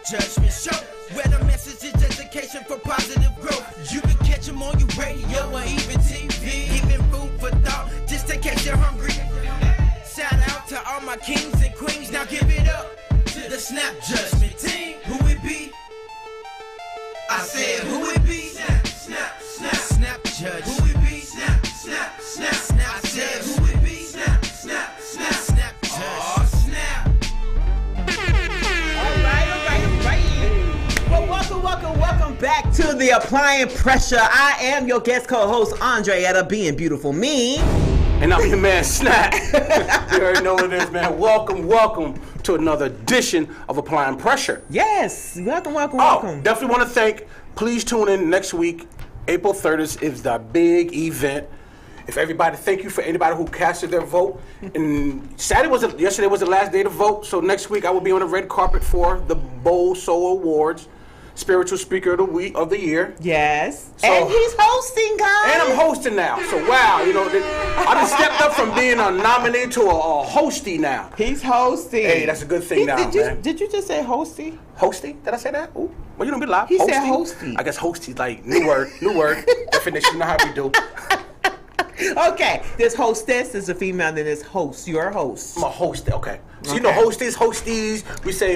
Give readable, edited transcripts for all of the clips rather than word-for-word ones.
Judgment Show, where the message is education for positive growth. You can catch them on your radio or even TV. Giving food for thought, just in case you're hungry. Shout out to all my kings and queens. Now give it up to the Snap Judgment team. Who it be? I said who it be? Snap, snap, snap, snap Judge. Who it be? Snap, snap, snap, snap. I said who it be? Snap, snap, snap, snap Judge. Oh, snap. All right. Well, welcome back to the Applying Pressure. I am your guest co-host, Andreetta, being beautiful me. And I'm your man, Snap. You already know what it is, man. Welcome to another edition of Applying Pressure. Yes, welcome. Definitely want to thank. Please tune in next week. April 30th is the big event. If everybody, thank you for anybody who casted their vote. And yesterday was the last day to vote. So next week I will be on the red carpet for the Bold Soul Awards. Spiritual Speaker of the Year. Yes. So, and he's hosting, guys. And I'm hosting now. So, wow, I just stepped up from being a nominee to a hosty now. He's hosting. Hey, that's a good thing man. Did you just say hosty? Hosty? Did I say that? Ooh. Well, you don't be live. He said hosty. I guess hosty, like, new word. Definition, you know how we do. Okay, there's hostess, there's a female, and then there's host. You're a host. I'm a host, okay. So, hosties, we say,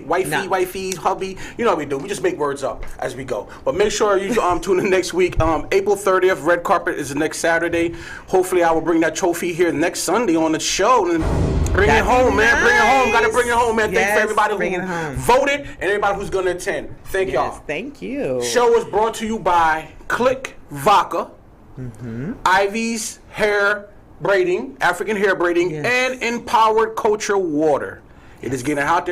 wifey, hubby. You know what we do. We just make words up as we go. But make sure you tune in next week. April 30th, red carpet is the next Saturday. Hopefully, I will bring that trophy here next Sunday on the show. And bring it home, man. Bring it home. Got to bring it home, man. Yes, thank you for everybody who voted and everybody who's going to attend. Thank y'all. Thank you. Show is brought to you by Click Vodka, Ivy's Hair Braiding, African Hair Braiding, and Empowered Culture Water. It is getting hot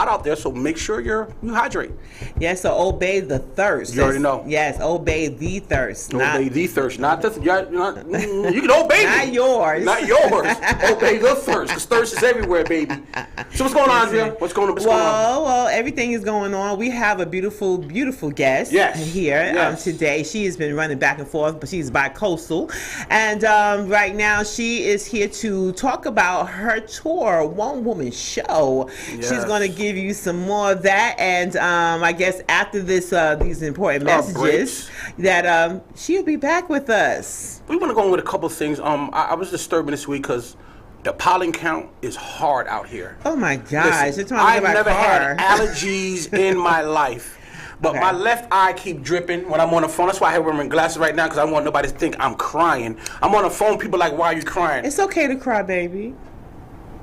out there, so make sure you hydrate. Yes, so obey the thirst. You already know. Yes, obey the thirst. Obey the thirst, not the. You can obey not me. Yours. Not yours. Obey the thirst, because thirst is everywhere, baby. So what's going on, Andrea? What's going on? Well, everything is going on. We have a beautiful guest here today. She has been running back and forth, but she's bi-coastal. And right now, she is here to talk about her tour, One Woman Show. Yes. She's going to give you some more of that, and I guess after this, these important messages, that she'll be back with us. We want to go on with a couple of things. I was disturbed this week because the pollen count is hard out here. Oh my gosh! Listen, I've never had allergies in my life. But my left eye keep dripping when I'm on the phone. That's why I have wearing glasses right now, because I don't want nobody to think I'm crying. I'm on the phone, people are like, why are you crying? It's okay to cry, baby.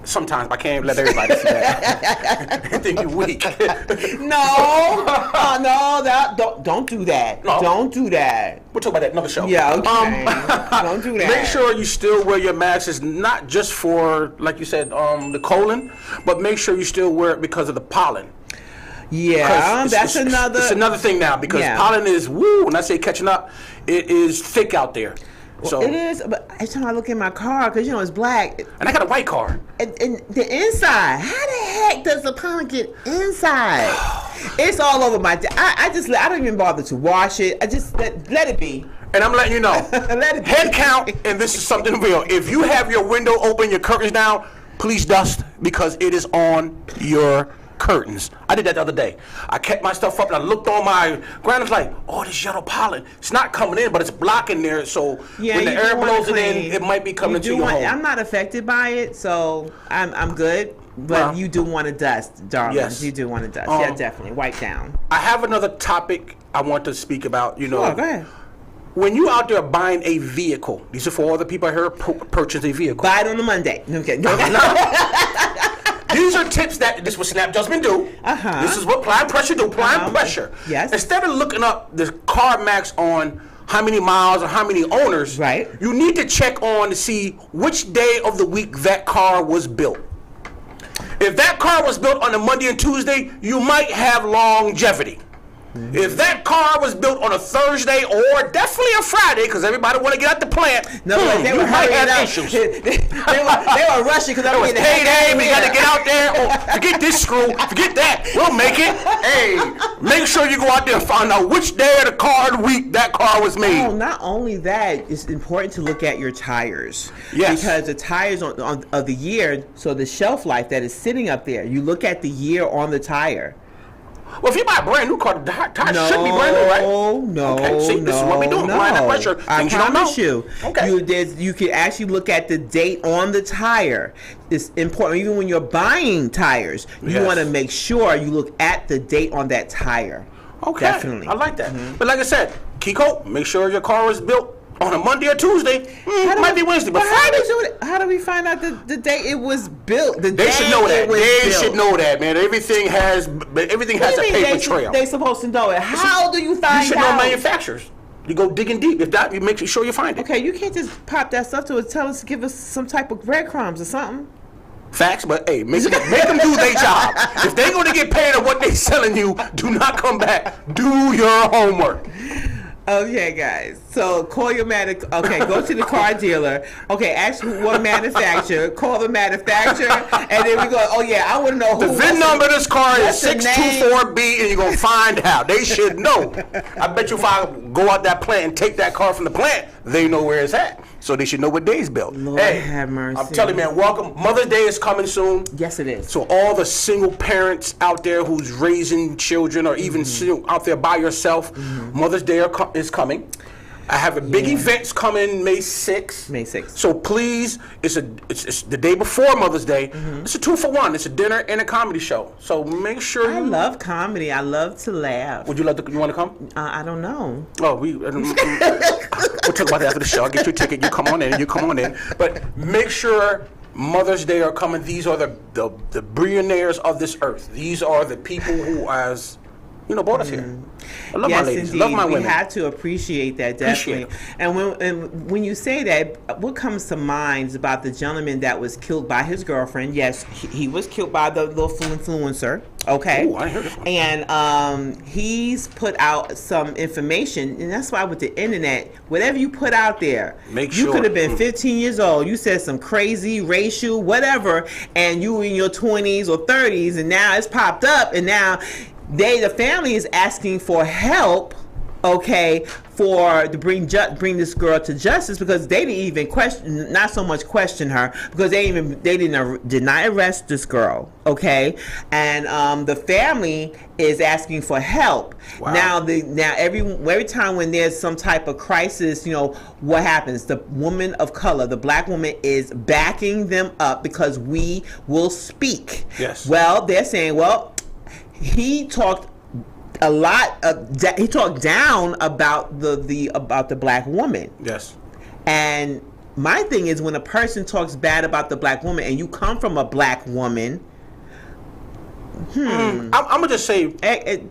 Sometimes I can't let everybody see that. I think you're weak. Don't do that. No. Don't do that. We'll talk about that another show. Yeah, okay. Don't do that. Make sure you still wear your mask. It's not just for, like you said, the colon, but make sure you still wear it because of the pollen. Yeah, it's another thing now, because pollen is, when I say catching up, it is thick out there. Well, it is, but every time I look in my car, because it's black. And I got a white car. And the inside, how the heck does the pollen get inside? It's all over my, I don't even bother to wash it. I just let it be. And I'm letting you know, head count, and this is something real. If you have your window open, your curtains down, please dust, because it is on your curtains. I did that the other day. I kept my stuff up and I looked on my ground. It's like, oh, this yellow pollen. It's not coming in, but it's blocking there. So when the air blows it in, it might be coming to your home. I'm not affected by it, so I'm good. But you do want to dust, darling. Yes. You do want to dust. Yeah, definitely. Wipe down. I have another topic I want to speak about. Sure, go ahead. When you out there buying a vehicle, these are for all the people here purchase a vehicle. Buy it on the Monday. Okay. No. These are tips this is what Snap Judgment do. This is what Applying Pressure do. Applying Pressure. Yes. Instead of looking up the CarMax on how many miles or how many owners, you need to check on to see which day of the week that car was built. If that car was built on a Monday and Tuesday, you might have longevity. If that car was built on a Thursday or definitely a Friday, because everybody want to get out the plant, they were hurrying up. Issues. they were rushing because it was payday. We got to get out there. Oh, forget this screw. Forget that. We'll make it. Hey, make sure you go out there and find out which day of the car of the week that car was made. Oh, not only that, it's important to look at your tires. Yes. Because the tires of the year, so the shelf life that is sitting up there, you look at the year on the tire. Well, if you buy a brand new car, the tires should be brand new, right? No, okay, see, this is what we do. Applying that pressure. I promise you. Okay. You can actually look at the date on the tire. It's important. Even when you're buying tires, you want to make sure you look at the date on that tire. Okay. Definitely. I like that. But like I said, Kiko, make sure your car is built on a Monday or Tuesday. Might be Wednesday, but Friday. How do we find out the day it was built? They should know that. They should know that, man. Everything has a paper trail. They supposed to know it. How do you find out? You should know manufacturers. You go digging deep. If that, you make sure you find it. Okay, you can't just pop that stuff to us. Tell us, give us some type of breadcrumbs or something. Facts, but hey, make them do their job. If they're going to get paid on what they're selling you, do not come back. Do your homework. Okay, guys. So call your go to the car dealer. Okay, ask what manufacturer. Call the manufacturer, and then we go. Oh yeah, I want to know who. The VIN number of this car is 624B, and you're gonna find out. They should know. I bet you if I go out that plant and take that car from the plant, they know where it's at. So they should know what day it's built. Lord have mercy. I'm telling you, man, welcome. Mother's Day is coming soon. Yes, it is. So all the single parents out there who's raising children or even out there by yourself, Mother's Day is coming. I have a big events coming May 6th. May 6th. So please, it's the day before Mother's Day. It's a 2-for-1. It's a dinner and a comedy show. So make sure I love comedy. I love to laugh. Would you like to? You want to come? I don't know. Oh, we'll talk about that after the show. I'll get you a ticket. You come on in. You come on in. But make sure Mother's Day are coming. These are the billionaires of this earth. These are the people who brought us here. I love my ladies. Indeed. Love my women. We have to appreciate that, definitely. And when you say that, what comes to mind is about the gentleman that was killed by his girlfriend. Yes, he was killed by the little influencer. Okay. Ooh, I heard this one. And he's put out some information, and that's why with the internet, whatever you put out there, you could have been 15 years old. You said some crazy racial whatever, and you in your 20s or 30s, and now it's popped up, and now the family is asking for help, okay, to bring this girl to justice, because they didn't even not so much question her, because they did not arrest this girl, okay, and the family is asking for help. Wow. Now every time when there's some type of crisis, what happens? The woman of color, the black woman, is backing them up because we will speak. Yes. Well, they're saying, he talked a lot. He talked down about the black woman. Yes. And my thing is, when a person talks bad about the black woman, and you come from a black woman, I'm gonna just say,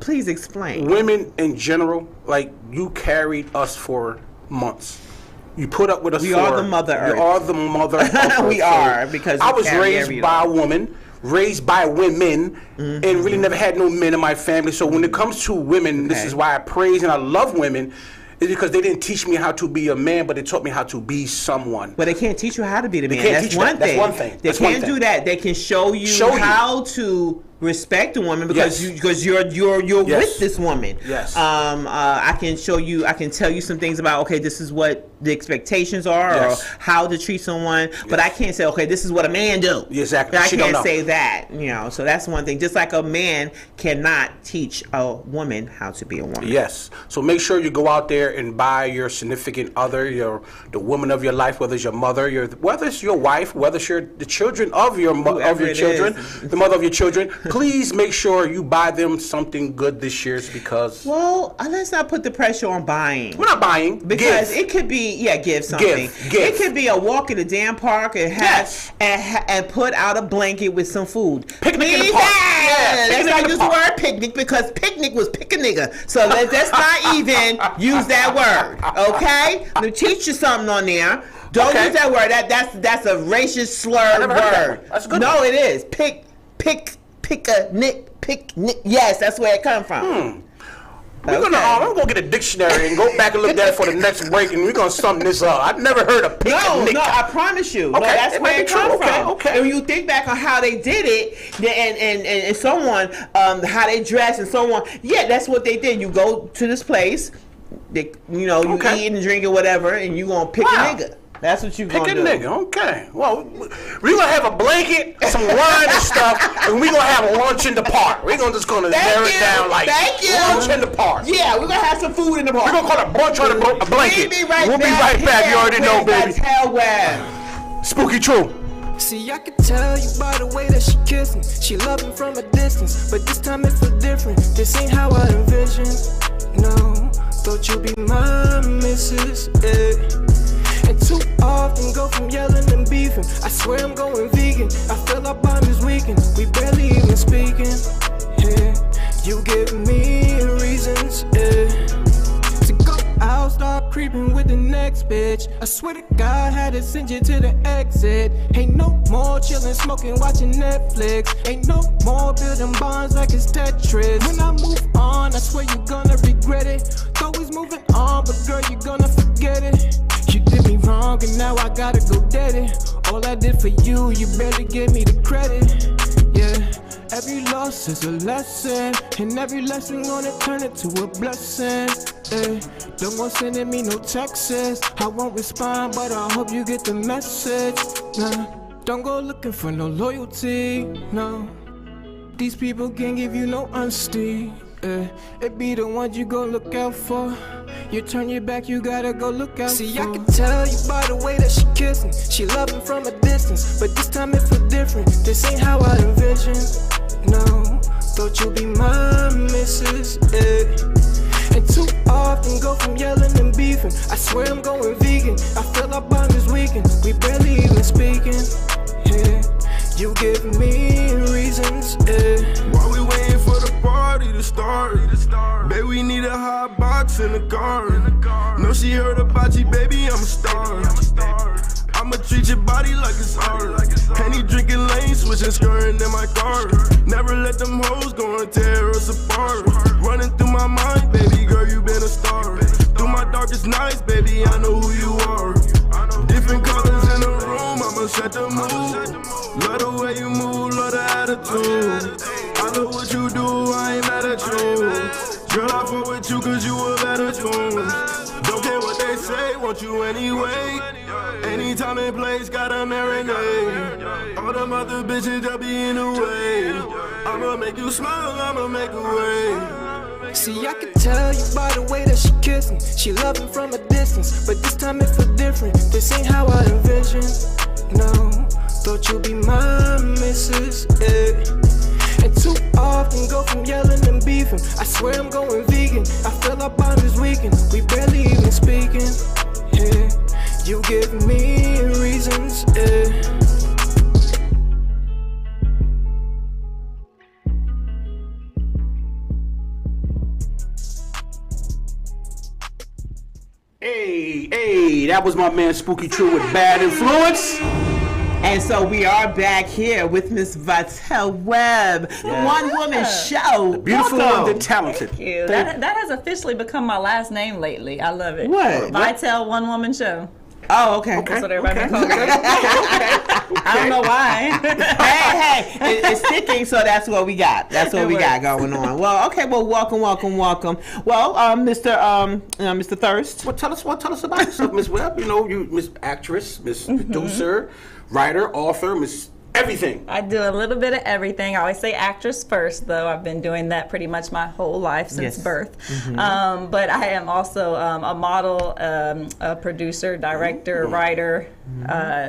please explain. Women in general, like, you carried us for months. You put up with us. We are the Mother Earth. We are the Mother Earth. We are, because I was raised by a woman. Raised by women, and really never had no men in my family. So when it comes to women, this is why I praise and I love women, is because they didn't teach me how to be a man, but they taught me how to be someone. But they can't teach you how to be the man. That's one thing. That's one thing. They can't do that. They can show you how to respect a woman, because you're with this woman. Yes. I can show you. I can tell you some things about, okay, this is what the expectations are, or how to treat someone. But I can't say, okay, this is what a man do. Exactly. I can't say that. So that's one thing. Just like a man cannot teach a woman how to be a woman. Yes. So make sure you go out there and buy your significant other, the woman of your life, whether it's your mother, whether it's your wife, whether it's the children of your children, the mother of your children. Please make sure you buy them something good this year, because... Well, let's not put the pressure on buying. We're not buying. Because it could be, give something. Give. It could be a walk in the damn park and and put out a blanket with some food. Picnic in the park. Let's not use the word picnic, because picnic was pick a nigga. So let's not even use that word, okay? Let me teach you something on there. Don't use that word. That's a racist slurred word. That's a good No, one. it is. Pick a nick. Yes, that's where it comes from. I'm gonna get a dictionary and go back and look at it for the next break, and we're gonna sum this up. I've never heard of pick a nick. No, I promise you. Okay, that's where it comes from. Okay. And when you think back on how they did it, and so on, how they dress and so on, that's what they did. You go to this place, you eat and drink or whatever, and you gonna pick a nigga. That's what you gonna do. Pick a nigga, okay. Well, we gonna have a blanket, some wine and stuff, and we gonna have a lunch in the park. We gonna just narrow it down like lunch in the park. Yeah, we're gonna have some food in the park. We're gonna call it brunch on a blanket. We'll be right back. You already know, baby. Vatel Webb. Spooky True. See, I can tell you by the way that she kissing. She loving from a distance, but this time it feel different. This ain't how I envisioned. No, thought you'd be my missus, yeah. And too often go from yelling and beefing. I swear I'm going vegan. I feel our bond is weakened. We barely even speaking, yeah. You give me reasons, yeah. I'll start creeping with the next bitch. I swear to God, had to send you to the exit. Ain't no more chillin', smoking, watching Netflix. Ain't no more building bonds like it's Tetris. When I move on, I swear you're gonna regret it. Always moving on, but girl, you're gonna forget it. You did me wrong, and now I gotta go dead it. All I did for you, you barely gave me the credit. Yeah. Every loss is a lesson, and every lesson gonna turn it to a blessing. Don't go sending me no texts. I won't respond, but I hope you get the message. Nah, don't go looking for no loyalty. No, these people can't give you no honesty. It be the ones you go look out for. You turn your back, you gotta go look out. See, for. I can tell you by the way that she kissing. She loving from a distance, but this time it feel different. This ain't how I envisioned. No, thought you'd be my missus, yeah. And too often go from yelling and beefing. I swear I'm going vegan. I feel our bond is weakened. We barely even speaking, yeah. You give me reasons, yeah. While we waiting for the party to start, babe, we need a hot box in the car. No, she heard about you, baby, I'm a star. I'ma treat your body like it's art. Henny drinking lane, switching, skirting in my car. Never let them hoes go and tear us apart. Running through my mind, baby girl, you been a star. Through my darkest nights, baby, I know who you are. Different colors in the room, I'ma set the mood. Love the way you move, love the attitude. I know what you do, I ain't mad at you. Girl, I fuck with you cause you a better tune. Don't care what they say, want you anyway. Anytime and place, gotta marinate. All them other bitches that be in the way. I'ma make you smile, I'ma make a way. See, I can tell you by the way that she kissing. She loving from a distance, but this time it feel different. This ain't how I envisioned. No, thought you'd be my missus, yeah. And too often go from yelling and beefing. I swear I'm going vegan. I feel our bond is weakened. We barely even speaking, yeah. You give me reasons, yeah. Hey, that was my man Spooky True with Bad Influence. And so we are back here with Miss Vatel Webb, the One Woman Show. The beautiful and the talented. Thank you. That has officially become my last name lately. I love it. What? Vatel One Woman Show. Oh, okay. That's what everybody calls me. I don't know why. hey, it's sticking, so that's what we got. That's what we got going on. Well, okay. Well, welcome. Well, Mr. Thirst. Well, tell us about yourself, Miss Webb. You know, you Miss Actress, Miss Producer, writer, author, Miss everything. I do a little bit of everything. I always say actress first, though. I've been doing that pretty much my whole life since birth. Mm-hmm. But I am also a model, a producer, director, writer,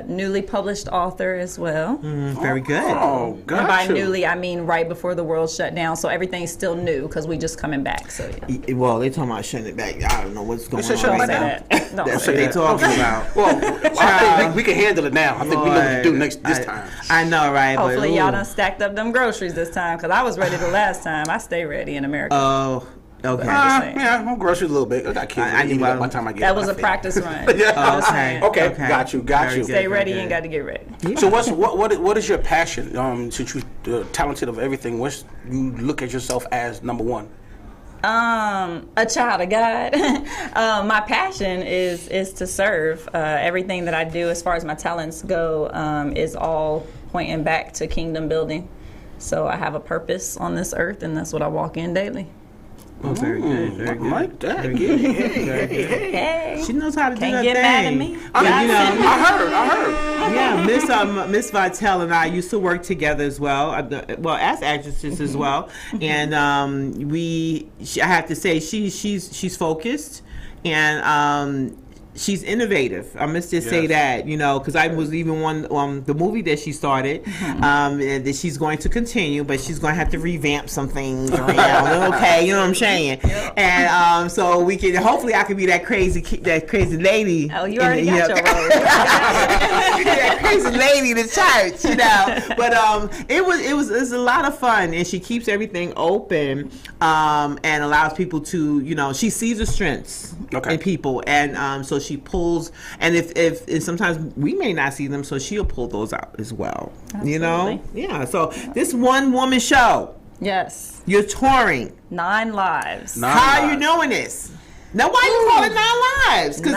newly published author as well. Very good. Oh, gotcha. And by newly, I mean right before the world shut down, so everything's still new because we just coming back. So yeah. Well, they talking about shutting it back. I don't know what's going on. Don't say that. That's what they talking about. Well, I think we can handle it now. I think we know what to do this time. I know, right? Hopefully y'all done stacked up them groceries this time, because I was ready the last time. I stay ready in America. Oh, okay. Yeah, I'm groceries a little bit. I got kids. I need one time I get. That was a practice run. Okay. Got you. Stay ready and got to get ready. So what is your passion? Since you're talented of everything, what's you look at yourself as number one? A child of God. My passion is to serve. Everything that I do as far as my talents go is all pointing back to kingdom building. So I have a purpose on this earth, and that's what I walk in daily. Oh, very good. Very good. I like that. Hey. She knows how to do that Can't get mad at me. I heard. Miss Vitale and I used to work together as well. As actresses as well. And I have to say, she's focused and. She's innovative. I must just say that, because I was even the movie that she started, that she's going to continue, but she's going to have to revamp some things around. Okay, you know what I'm saying? Yep. And so we can hopefully I could be that crazy lady. Oh, you already got your role. That crazy lady in the church, But it was a lot of fun, and she keeps everything open and allows people to, she sees the strengths in people, and so she pulls, and if sometimes we may not see them, so she'll pull those out as well. Absolutely. Yeah. So this one woman show. Yes. You're touring 9 lives. How are you doing this? Now, why you call it 9 lives? Because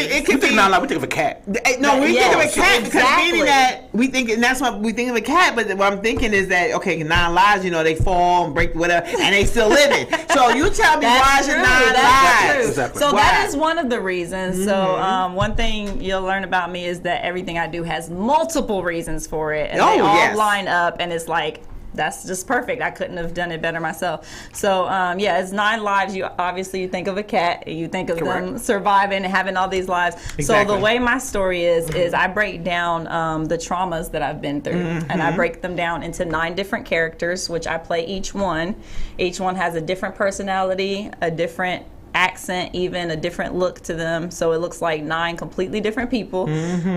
it could be 9 lives. We think of a cat. No, we think of a cat because meaning that we think, and that's why we think of a cat. But what I'm thinking is that 9 lives, they fall and break whatever, and they still living. So you tell me why is it 9 lives? Exactly. So that is one of the reasons. Mm-hmm. So one thing you'll learn about me is that everything I do has multiple reasons for it, and they all line up, and it's like. That's just perfect. I couldn't have done it better myself. So, it's 9 lives. You think of a cat. You think of them surviving and having all these lives. Exactly. So the way my story is I break down the traumas that I've been through. Mm-hmm. And I break them down into 9 different characters, which I play each one. Each one has a different personality, a different accent, even a different look to them, so it looks like 9 completely different people. Mm-hmm.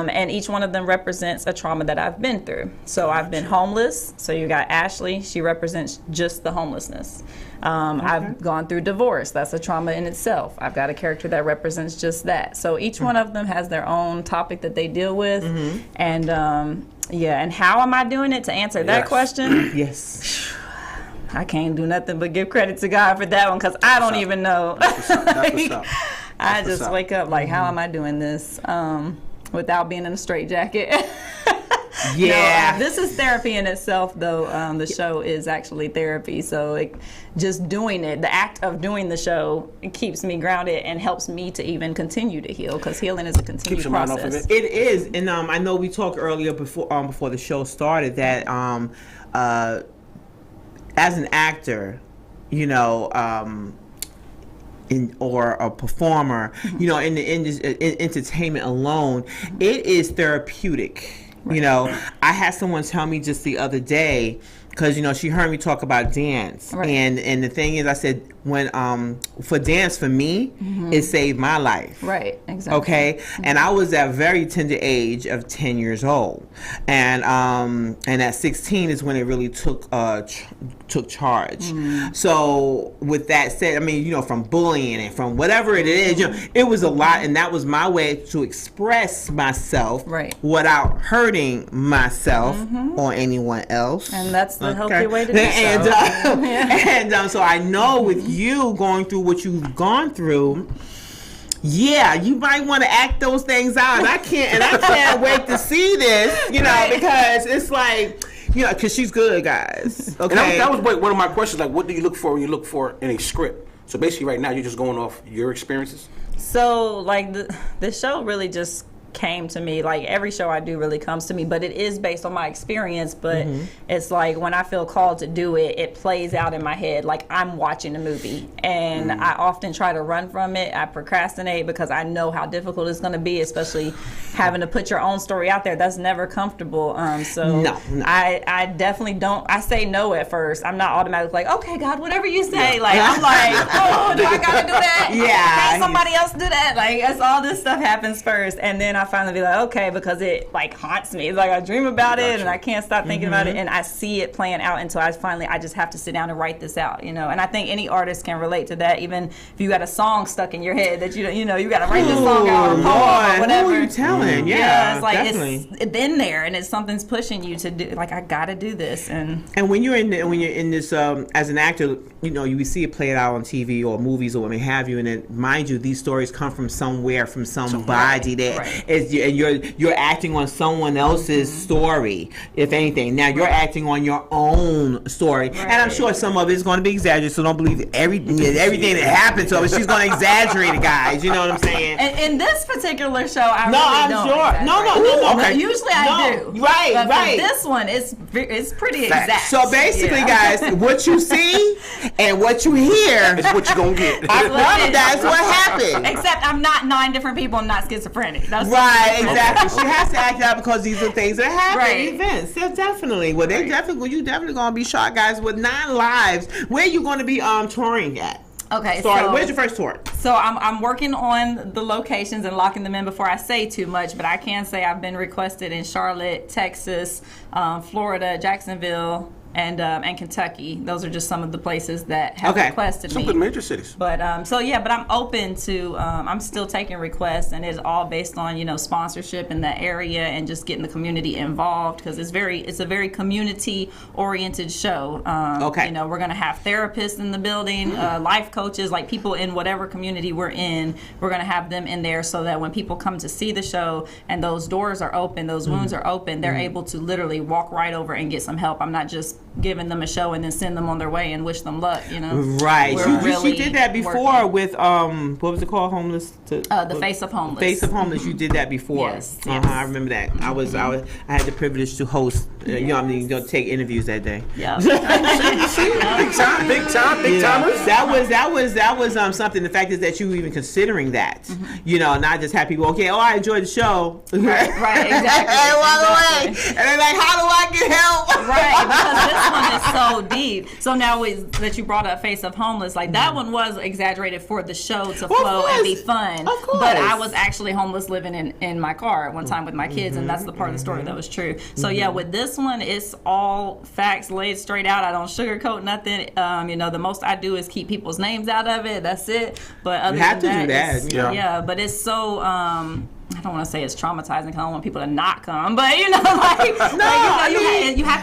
And each one of them represents a trauma that I've been through. So I've been homeless, so you got Ashley, she represents just the homelessness. I've gone through divorce, that's a trauma in itself. I've got a character that represents just that. So each one of them has their own topic that they deal with. Mm-hmm. And and how am I doing it? To answer that question, yes. I can't do nothing but give credit to God for that one, because I don't even know. I just wake up like, how am I doing this without being in a straitjacket? Yeah. No, this is therapy in itself, though. The show is actually therapy. So just doing it, the act of doing the show, it keeps me grounded and helps me to even continue to heal, because healing is a continued process. It is. And I know we talked earlier before the show started that as an actor, or a performer, in entertainment alone, it is therapeutic. Right. I had someone tell me just the other day, because she heard me talk about dance, and the thing is, I said, when for dance, for me, it saved my life. Right, exactly. Okay, and I was at a very tender age of 10 years old, and at 16 is when it really took charge. So with that said, from bullying and from whatever it is, it was a lot, and that was my way to express myself without hurting myself or anyone else. And that's the healthy way to do so. And so I know with you going through what you've gone through, you might want to act those things out. And I can't wait to see this, because it's like, because she's good, guys. Okay. And that was one of my questions. Like, what do you look for when you look for in a script? So basically, right now, you're just going off your experiences. So, like, the show really just came to me. Like, every show I do really comes to me, but it is based on my experience. But it's like, when I feel called to do it, it plays out in my head like I'm watching a movie, and I often try to run from it. I procrastinate because I know how difficult it's going to be, especially having to put your own story out there. That's never comfortable. No. I definitely don't. I say no at first. I'm not automatically like, okay, God, whatever you say. Like, I'm like, oh, do I got to do that? Yeah. Can somebody else do that? Like, that's all this stuff happens first, and then I finally be like, okay, because it like haunts me. It's like I dream about it, and I can't stop thinking about it, and I see it playing out until I just have to sit down and write this out, And I think any artist can relate to that. Even if you got a song stuck in your head that you got to write this song out or poem or whatever. Who are you telling? Yeah, it's like definitely. It's in there, and it's something's pushing you to do. Like, I got to do this, and when you're in this as an actor, you see it played out on TV or movies or what may have you, and then mind you, these stories come from somewhere, from somebody that is, and you're acting on someone else's story, if anything. Now you're acting on your own story, and I'm sure some of it's going to be exaggerated. So don't believe everything that happens to her. She's going to exaggerate it, guys. You know what I'm saying? And in this particular show, I'm sure. No. Okay. Usually I do. Right, but right. For this one, it's pretty exact. So basically, guys, what you see and what you hear is what you're gonna get. That's what happened. Except I'm not 9 different people. I'm not schizophrenic. That's right, exactly. She has to act out because these are things that happen. Events. So definitely. Well, you definitely gonna be shot, guys, with 9 lives. Where you gonna be touring at? Okay, so where's your first tour? So I'm working on the locations and locking them in before I say too much, but I can say I've been requested in Charlotte, Texas, Florida, Jacksonville, and Kentucky. Those are just some of the places that have requested me. Some good major cities. But but I'm open to. I'm still taking requests, and it's all based on sponsorship in that area and just getting the community involved, because it's a very community oriented show. We're gonna have therapists in the building, life coaches, like people in whatever community we're in. We're gonna have them in there so that when people come to see the show and those doors are open, those wounds are open, they're able to literally walk right over and get some help. I'm not just giving them a show and then send them on their way and wish them luck. Right. You did that before with what was it called? Homeless. The Face of Homeless. Face of Homeless. You did that before. Yes. I remember that. I had the privilege to host. Take interviews that day. Yeah. Big timers. That was something. The fact is that you were even considering that. Not just have people. I enjoyed the show. Right. Exactly. And walk away. And they're like, how do I get help? Right. Because this one is so deep. So now that you brought up Face of Homeless, like that one was exaggerated for the show to flow and be fun. Of course. But I was actually homeless living in my car at one time with my kids, and that's the part of the story that was true. So with this one, it's all facts laid straight out. I don't sugarcoat nothing. The most I do is keep people's names out of it. That's it. But other than that, but it's so I don't want to say it's traumatizing because I don't want people to not come, but you have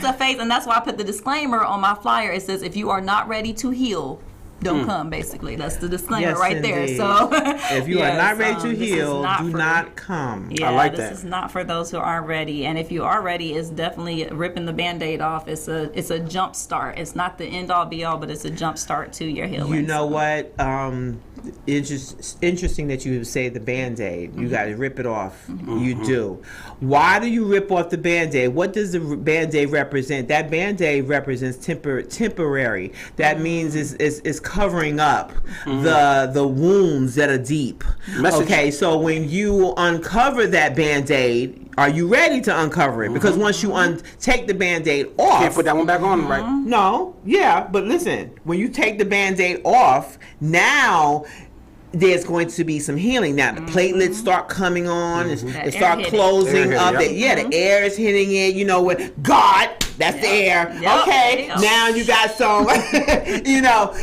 to face, and that's why I put the disclaimer on my flyer. It says, if you are not ready to heal, don't come, basically. That's the disclaimer right there. So if you are not ready to heal, do not come. Yeah, I like this is not for those who aren't ready. And if you are ready, it's definitely ripping the Band-Aid off. It's a jump start. It's not the end all be all, but it's a jump start to your healing. You know what? It's just interesting that you say the Band-Aid. You got to rip it off. You do. Why do you rip off the Band-Aid? What does the Band-Aid represent? That Band-Aid represents temporary. That means it's covering up the wounds that are deep. Okay, so when you uncover that Band-Aid, are you ready to uncover it? Because once you take the Band-Aid off... Can't put that one back on, right? No, but listen, when you take the Band-Aid off, now there's going to be some healing. Now the platelets start coming on, it start closing up. The air is hitting it, with God, that's the air. Okay, now you got some,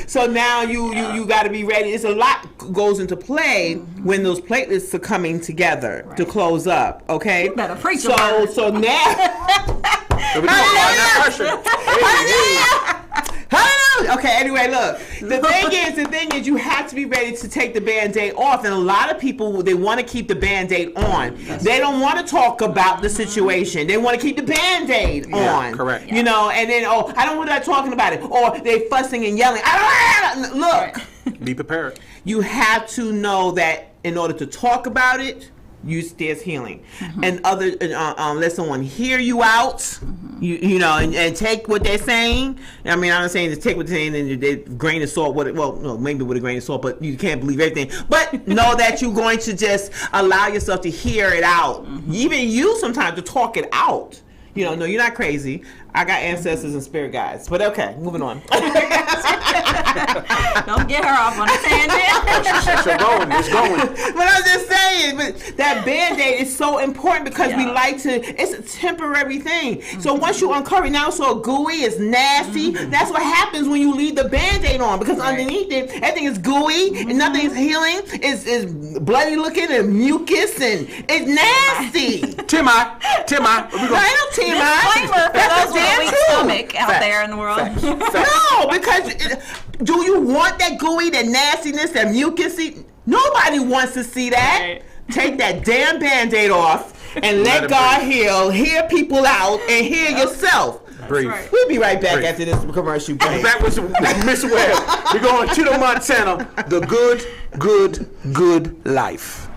so now you got to be ready. It's a lot goes into play when those platelets are coming together to close up. Okay, you better preach so now. Okay, anyway, look. The thing is you have to be ready to take the Band-Aid off. And a lot of people, they want to keep the Band-Aid on. They don't want to talk about the situation. They want to keep the Band-Aid on. Correct. And then, I don't want to talking about it. Or they fussing and yelling. Look. Be prepared. You have to know that in order to talk about it, there's healing. And let someone hear you out. And take what they're saying. I mean, I'm not saying to take what they're saying and a grain of salt. Maybe with a grain of salt, but you can't believe everything. But know that you're going to just allow yourself to hear it out. Even you sometimes to talk it out. No, you're not crazy. I got ancestors and spirit guides. But okay, moving on. Don't get her off on a tangent. It's going. But I'm just saying, that Band-Aid is so important because we like to, it's a temporary thing. So once you uncover it, now it's so gooey, it's nasty. That's what happens when you leave the Band-Aid on, because underneath it, everything is gooey and nothing's healing. It's bloody looking and mucus and it's nasty. TMI. Disclaimer for those with a weak stomach out there in the world. No, because do you want that gooey, that nastiness, that mucusy? Nobody wants to see that. Right. Take that damn Band-Aid off and let God heal. Hear people out and hear yourself. Brief. Right. We'll be right back after this commercial break. I'm back with Miss Webb. We're going to Tito Montana, the good life.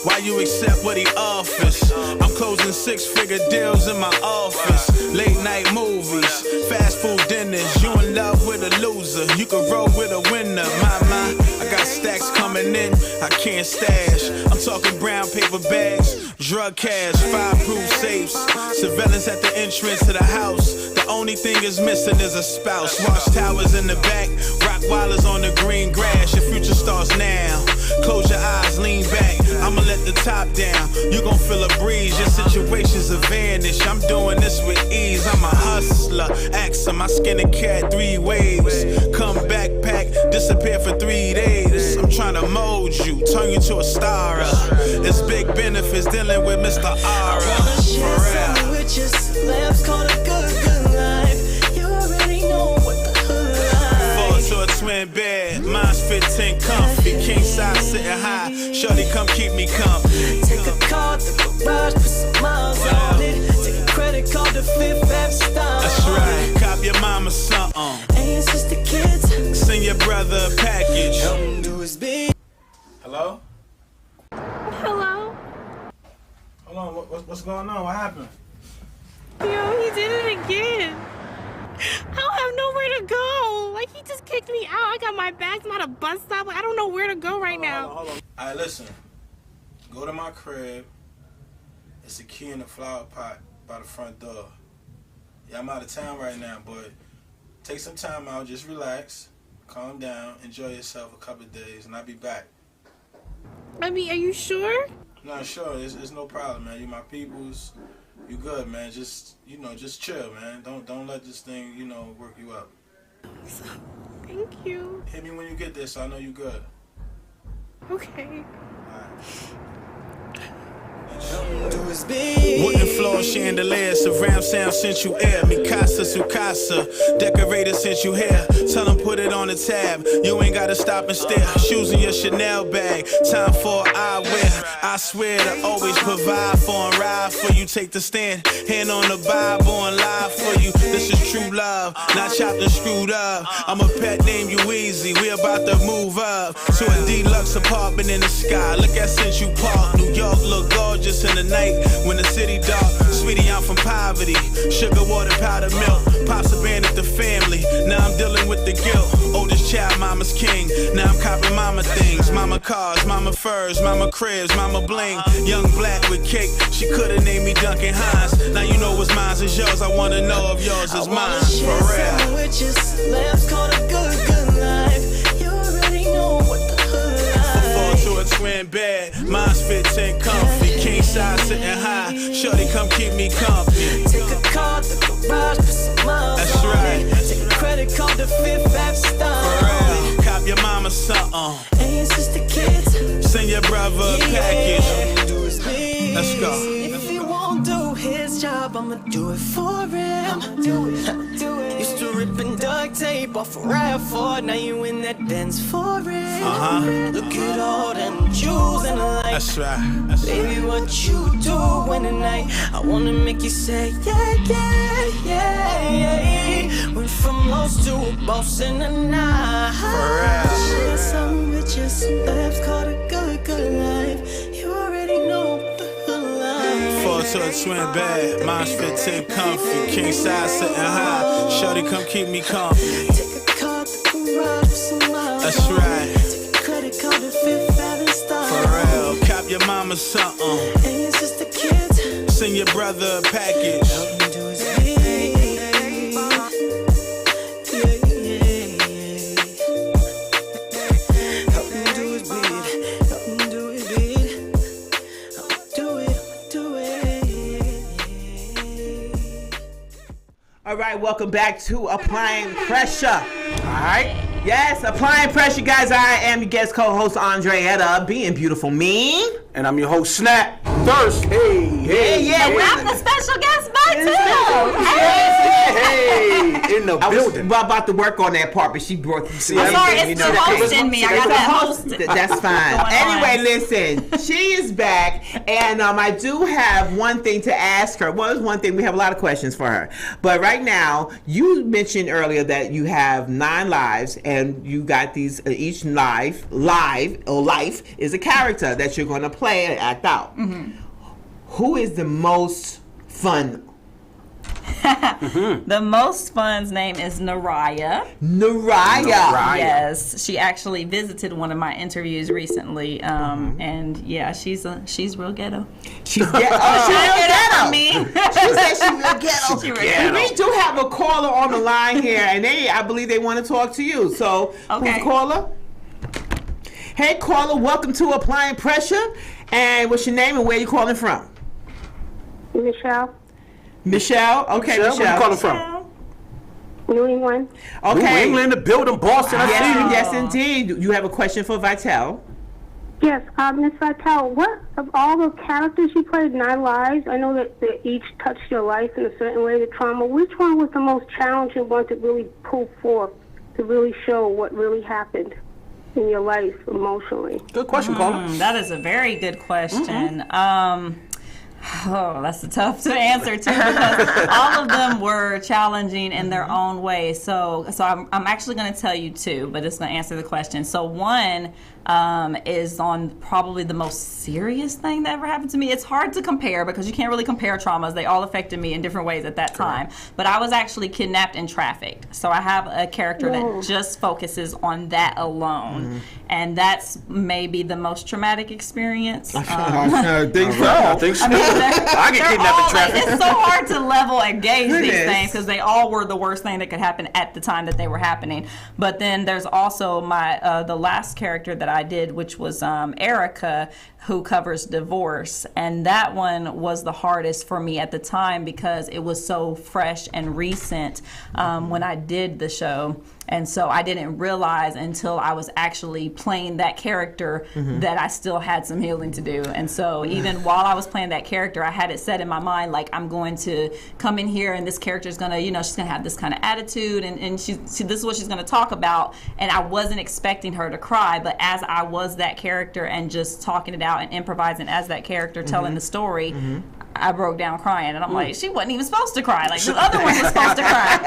Why you accept what he offers? I'm closing 6-figure deals in my office. Late night movies, fast food dinners. You in love with a loser, you can roll with a winner. My, I got stacks coming in, I can't stash. I'm talking brown paper bags, drug cash, fireproof safes. Surveillance at the entrance to the house. The only thing is missing is a spouse. Watchtowers in the back, Rockwilders on the green grass. Your future starts now. Close your eyes, lean back. I'ma let the top down. You gon' feel a breeze. Your situations will vanish. I'm doing this with ease. I'm a hustler. Accent my skin and cat 3 ways. Come backpack, disappear for 3 days. I'm trying to mold you, turn you to a star. It's big benefits dealing with Mr. Ara. I wanna share something with you. Life's called a good life. You already know what the hood like. Fall to a twin bed, mine's 15 comfy. King size sitting high, shorty come keep me company. Take a car to the garage, put some miles on it. Take a credit card to Fifth Ave style. That's right, cop your mama something. Hey, it's just the kids. Send your brother a package. Hello? Hello? Hold on, what's going on? What happened? Yo, he did it again. I don't have nowhere to go. Like, he just kicked me out. I got my bags. I'm at a bus stop. Like, I don't know where to go right now. Hold on. All right, listen. Go to my crib. It's a key in the flower pot by the front door. Yeah, I'm out of town right now, but take some time out. Just relax. Calm down. Enjoy yourself a couple of days, and I'll be back. I mean, are you sure? No, sure. It's no problem, man. You my peoples. You good, man. Just, just chill, man. Don't let this thing, work you up. Thank you. Hit me when you get there so I know you good. Okay. Wooden floor chandeliers, surround sound since you air. Mikasa, Sukasa, decorated since you here. Tell them put it on the tab. You ain't gotta stop and stare. Shoes in your Chanel bag. Time for eyewear. I swear to always provide for and ride for you. Take the stand, hand on the Bible and lie for you. This is true love, not chopped and screwed up. I'm a pet named you Easy. We about to move up to a deluxe apartment in the sky. Look at Central Park. New York look gorgeous in the night when the city dark. Sweetie, I'm from poverty. Sugar, water, powder, milk. Pops abandoned the family. Now I'm dealing with the guilt. Oldest child, mama's king. Now I'm copping mama things. Mama cars, mama furs, mama cribs, mama bling. Young black with cake. She could've named me Duncan Hines. Now you know what's mine is yours. I wanna know if yours is mine. For real. Life's called a good life. You already know what the hood like. Fall to a twin bed. Mine's 15 comfy. King size sitting high. Shorty come keep me company. Take a car to the garage, put some miles That's on right. it. Take a credit card to Fifth Ave style. For real. Cop your mama something. Hey, it's just the kids. Send your brother a package. Let's go. If he won't do his job, I'ma do it for him. I'ma do it. Used to ripping duct tape off a RAV4. Now you in that Benz for it. Look at all them jewels in the light. That's right. Baby, what you doing tonight? I wanna make you say yeah. Went from lost to a boss in the night. Share some bitches. Life's called a good life. You already know what the hood like. Fall to a twin bed. Mine's 15 comfy. King size sitting high. Shorty come keep me company. Take a car to the garage, put some miles That's on right. it. Take a credit card to Fifth Ave style. For real. Cop your mama something. Hey, it's just the kids. Send your brother a package. All you do is be. Yeah. right, welcome back to Applying Pressure. All right. Yes, Applying Pressure, guys. I am your guest co-host, Andreetta, being beautiful me. And I'm your host, Snap Thirst. Hey. I'm the special guest back too. Hey, in the building. I was about to work on that part, but she brought. I'm sorry, it's two hosts in me. I got that host. That's fine. Anyway, listen, she is back, and I do have one thing to ask her. Well, there's one thing. We have a lot of questions for her, but right now, you mentioned earlier that you have 9 lives, and you got these. Each life is a character that you're going to play and act out. Mm-hmm. Who is the most fun? The most fun's name is Naraya. Naraya. Yes, she actually visited one of my interviews recently, and yeah, she's real ghetto. She's real ghetto. Me. She said she's real ghetto. We do have a caller on the line here, and I believe they want to talk to you. So, Who's the caller? Hey, caller, welcome to Applying Pressure. And what's your name and where you calling from? Michelle. Michelle? Okay, Michelle. Where you calling from? New England. Okay. New England, the building, Boston. Yes, indeed. You have a question for Vitel? Yes, Miss Vitel, what of all the characters you played, 9 lives, I know that they each touched your life in a certain way, the trauma, which one was the most challenging one to really pull forth, to really show what really happened in your life emotionally? Good question, caller. That is a very good question. That's tough to answer too, because all of them were challenging in their own way. So I'm actually going to tell you 2, but it's going to answer the question. So one is on probably the most serious thing that ever happened to me. It's hard to compare because you can't really compare traumas. They all affected me in different ways at that time. But I was actually kidnapped and trafficked. So I have a character that just focuses on that alone. And that's maybe the most traumatic experience. I think so. I get kidnapped and trafficked. It's so hard to level and gauge these things because they all were the worst thing that could happen at the time that they were happening. But then there's also the last character that I did, which was Erica, who covers divorce, and that one was the hardest for me at the time because it was so fresh and recent when I did the show. And so I didn't realize until I was actually playing that character that I still had some healing to do. And so even while I was playing that character, I had it set in my mind, like, I'm going to come in here and this character is going to, she's going to have this kind of attitude and this is what she's going to talk about. And I wasn't expecting her to cry, but as I was that character and just talking it out and improvising as that character, telling the story, I broke down crying, and I'm like, she wasn't even supposed to cry. Like, the other one was supposed to cry.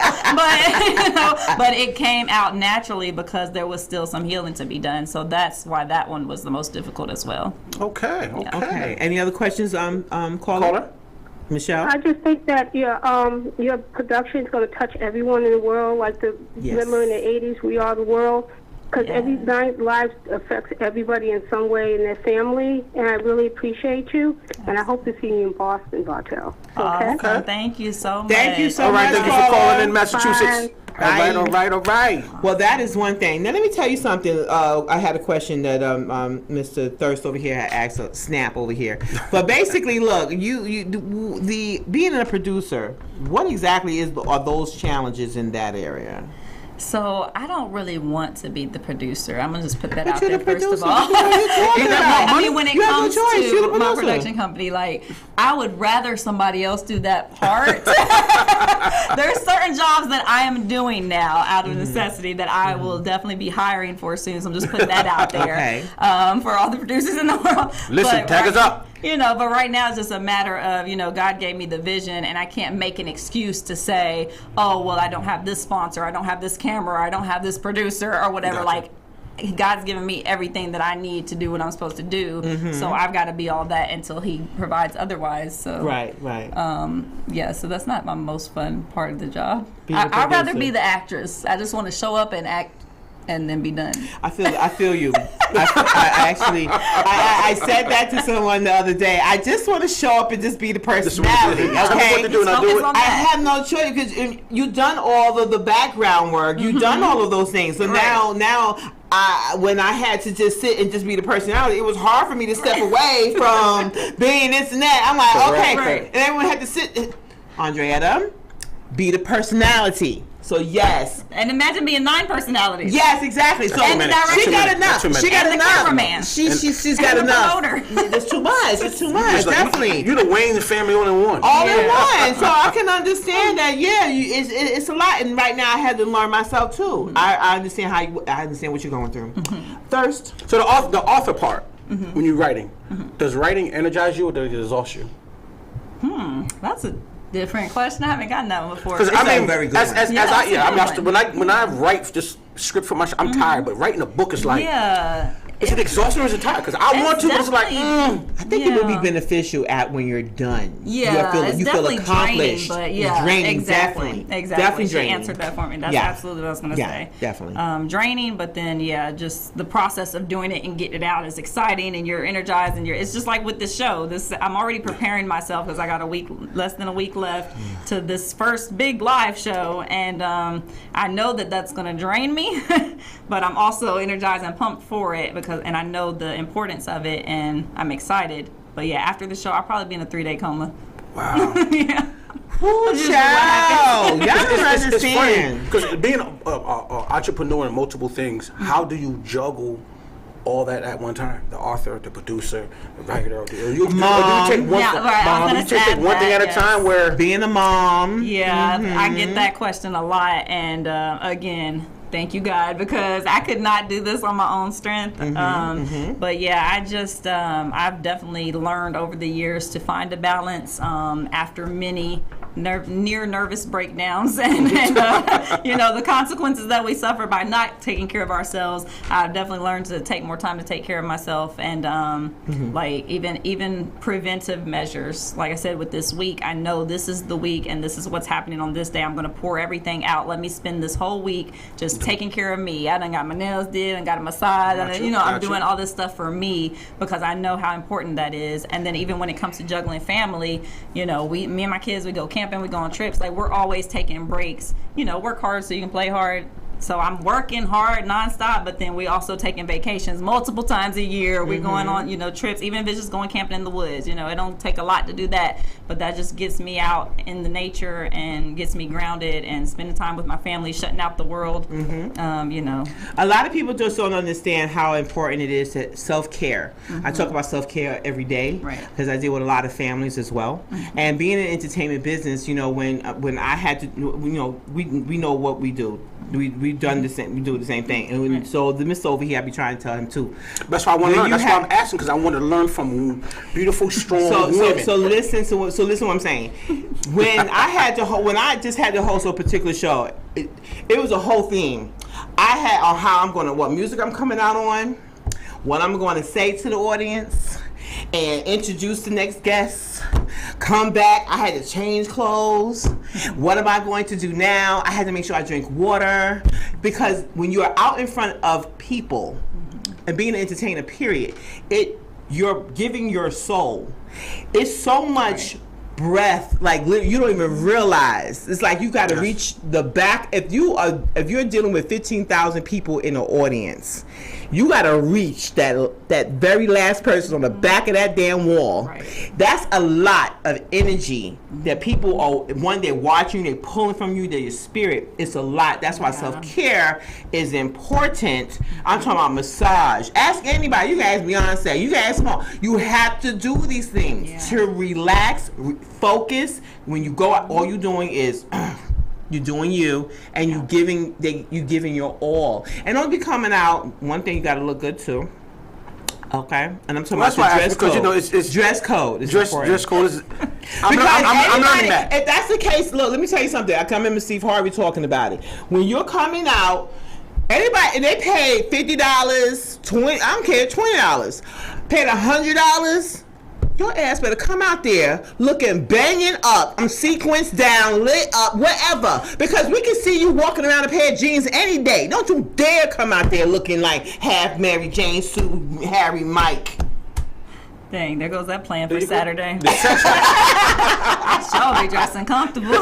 But it came out naturally because there was still some healing to be done. So that's why that one was the most difficult as well. Okay. Any other questions, caller? Michelle? I just think that your production is going to touch everyone in the world, like remember in the 80s, We Are the World. Because every 9 lives affects everybody in some way in their family, and I really appreciate you, and I hope to see you in Boston, Vitel. Okay. Thank you so much. Thank you so much. Thank you for calling in Massachusetts. Bye. All right. Well, that is one thing. Now, let me tell you something. I had a question that Mr. Thirst over here had asked Snap over here. But basically, look, being a producer, what exactly are those challenges in that area? So I don't really want to be the producer. I'm gonna just put that out there first of all. I mean, when it comes to my production company, like, I would rather somebody else do that part. There's certain jobs that I am doing now out of necessity that I will definitely be hiring for soon. So I'm just putting that out there for all the producers in the world. Listen, tag us up. But right now it's just a matter of, God gave me the vision, and I can't make an excuse to say, oh, well, I don't have this sponsor, I don't have this camera, I don't have this producer or whatever. Gotcha. Like, God's given me everything that I need to do what I'm supposed to do. So I've got to be all that until He provides otherwise. So Right. So that's not my most fun part of the job. I'd rather be the actress. I just want to show up and act and then be done. I feel you. I said that to someone the other day. I just want to show up and just be the personality. Okay, I have no choice because you've done all of the background work. You've done all of those things. So now. When I had to just sit and just be the personality, it was hard for me to step away from being this and that. I'm like, okay, and everyone had to sit. Andreetta, be the personality. So yes. And imagine being 9 personalities. Yes, exactly. So and she got enough. She got and enough. The cameraman. She's got enough. It's too much. It's too much. Definitely. You're the Wayne family all in one. All in one. So I can understand that. Yeah, it's a lot. And right now I had to learn myself too. I understand I understand what you're going through. Thirst. So the author part, when you're writing, does writing energize you or does it exhaust you? That's a different question. I haven't gotten that one before. Because I mean, very good. When I write just script for my show, I'm tired. But writing a book is like, is it exhausting or is it tired? Because I want to, but it's like, I think it would be beneficial when you're done. Yeah, you feel accomplished. Draining, but draining, exactly. Definitely she draining. answered that for me. That's absolutely what I was going to say. Definitely. Draining, but then just the process of doing it and getting it out is exciting, and you're energized, and it's just like with this show. I'm already preparing myself because I got less than a week left to this first big live show, and I know that's going to drain me, but I'm also energized and pumped for it and I know the importance of it, and I'm excited. But after the show, I'll probably be in a 3-day coma. Wow. Child. Y'all don't understand. It's funny because being an entrepreneur in multiple things, how do you juggle all that at one time? The author, the producer, the writer. You take one thing at a time. Where being a mom. Yeah, I get that question a lot, and again, thank you, God, because I could not do this on my own strength. But I just I've definitely learned over the years to find a balance after many near nervous breakdowns and the consequences that we suffer by not taking care of ourselves. I've definitely learned to take more time to take care of myself, and like even preventive measures. Like I said, with this week, I know this is the week and this is what's happening on this day. I'm going to pour everything out. Let me spend this whole week just taking care of me. I done got my nails did and got a massage, and I'm doing all this stuff for me because I know how important that is. And then even when it comes to juggling family, me and my kids, we go camping, we go on trips. Like, we're always taking breaks. Work hard so you can play hard. So I'm working hard nonstop, but then we also taking vacations multiple times a year. We're going on, trips, even if it's just going camping in the woods. It don't take a lot to do that, but that just gets me out in the nature and gets me grounded and spending time with my family, shutting out the world. A lot of people just don't understand how important it is to self-care. I talk about self-care every day because I deal with a lot of families as well. And being in the entertainment business, when I had to, we know what we do. We've done the same. We do the same thing, and so the Miss over here, I be trying to tell him too. That's why I want to learn. That's why I'm asking, because I want to learn from beautiful, strong women. So listen to what I'm saying. When I just had to host a particular show, it was a whole theme. I had on how I'm going to, what music I'm coming out on, what I'm going to say to the audience, and introduce the next guest. Come back. I had to change clothes. What am I going to do now? I had to make sure I drink water, because when you're out in front of people and being an entertainer, period, you're giving your soul. It's so much breath, like you don't even realize. It's like you got to reach the back. If you're dealing with 15,000 people in the audience, you got to reach that very last person on the back of that damn wall. That's a lot of energy that people are, they're watching, they're pulling from you, they're your spirit. It's a lot. That's why self-care is important. I'm talking about massage. Ask anybody. You can ask Beyonce. You can ask them all. You have to do these things to relax, focus. When you go out, all you're doing is you're doing you, and you giving your all. And don't be coming out. One thing, you got to look good too. Okay, and I'm talking about the dress code. Because it's dress code. Dress code is. I'm learning that. If that's the case, look. Let me tell you something. I remember Steve Harvey talking about it. When you're coming out, anybody, and they paid $50, $20. I don't care, $20. Paid $100. Your ass better come out there looking banging up, sequenced down, lit up, whatever. Because we can see you walking around a pair of jeans any day. Don't you dare come out there looking like half Mary Jane, Sue, Harry, Mike. Dang, there goes that plan for Saturday. She'll be dressing comfortable.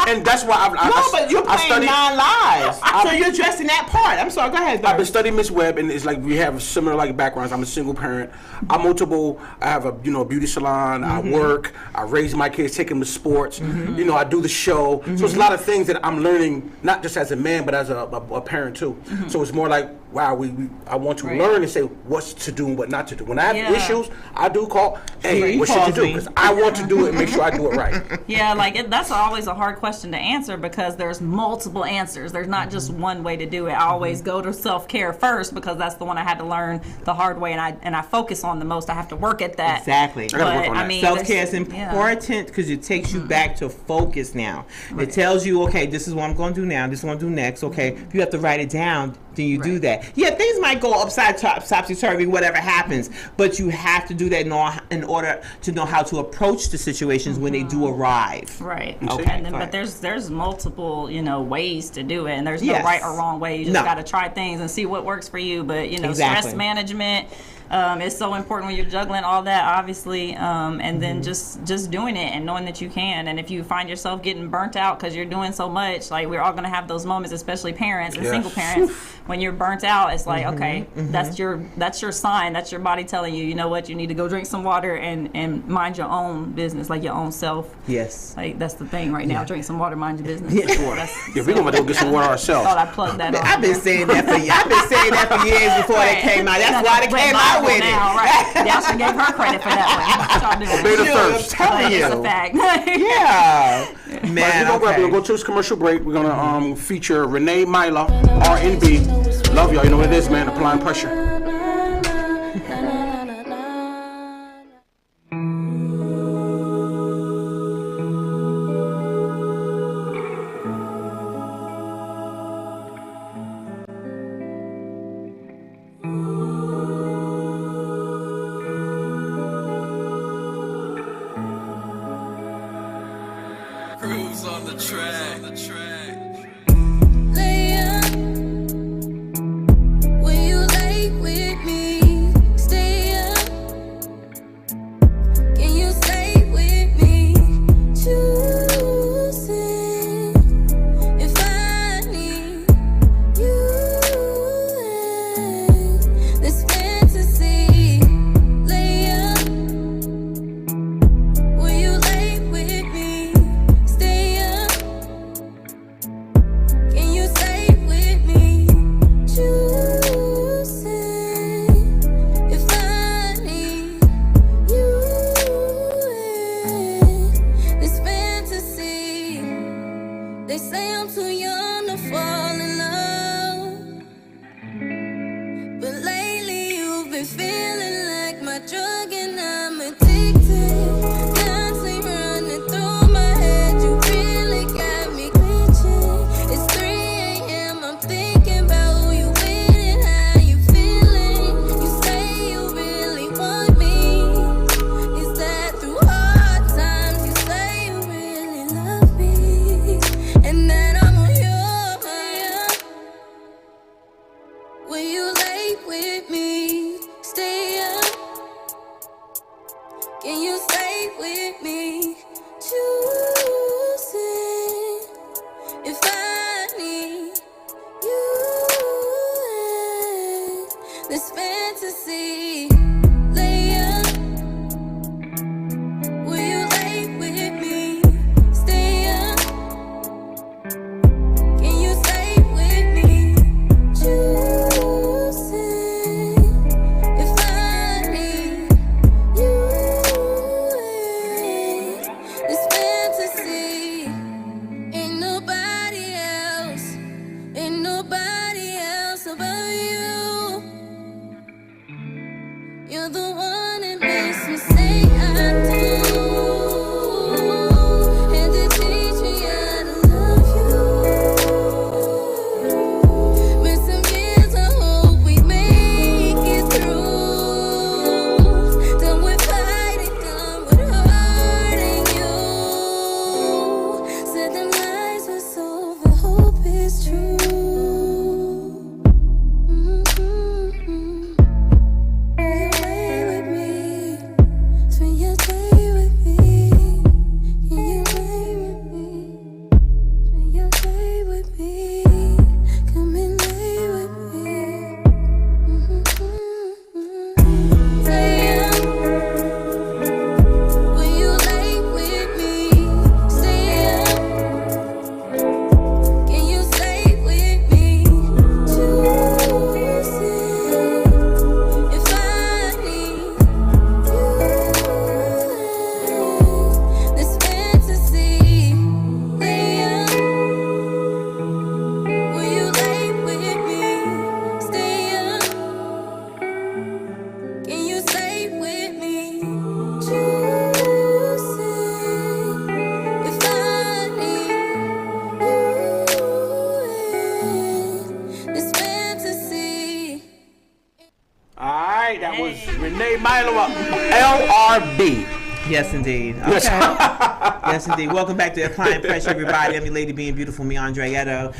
and that's why but you're playing 9 Lives. So you're dressing that part. I'm sorry, go ahead. I've been studying Miss Webb, and it's like we have similar like backgrounds. I'm a single parent. I'm multiple. I have a beauty salon. I work. I raise my kids, take them to sports. I do the show. So it's a lot of things that I'm learning, not just as a man, but as a parent too. So it's more like, wow, I want to learn and say what's to do and what not to do. When I have issues, I do call, hey, what should you do? Because I want to do it and make sure I do it right. Yeah, that's always a hard question to answer because there's multiple answers. There's not just one way to do it. I always go to self-care first because that's the one I had to learn the hard way, and I focus on the most. I have to work at that. Exactly. I gotta work on that. Self-care is important because it takes you back to focus now. Right. It tells you, okay, this is what I'm going to do now. This is what I'm going to do next. Okay, you have to write it down. Then you do that. Yeah, things might go topsy-turvy, whatever happens, but you have to do that in order to know how to approach the situations when they do arrive. Right. Okay. But there's multiple, ways to do it, and there's no right or wrong way. You just got to try things and see what works for you. But stress management. It's so important when you're juggling all that, obviously, and then just doing it and knowing that you can. And if you find yourself getting burnt out because you're doing so much, like we're all going to have those moments, especially parents and single parents. When you're burnt out, it's like, okay, that's your sign. That's your body telling you, you know what, you need to go drink some water and mind your own business, like your own self. Yes. Like that's the thing right now. Drink some water, mind your business. Yeah, sure. We're going to go get some water ourselves. I thought I plugged that on. I've been saying that for years before they came out. That's why they came out with it. Right. Dasha gave her credit for that one. Be the first. It's a fact. Yeah. Man, we're going to go to this commercial break. We're going to feature Renee Myla, R&B. Love y'all. You know what it is, man. Applying pressure. Cruise on the track. That was Renee Milo, LRB. Yes, indeed. Okay. Yes, indeed. Welcome back to Applying Pressure, everybody. I'm your lady being beautiful, me, Andre Edo.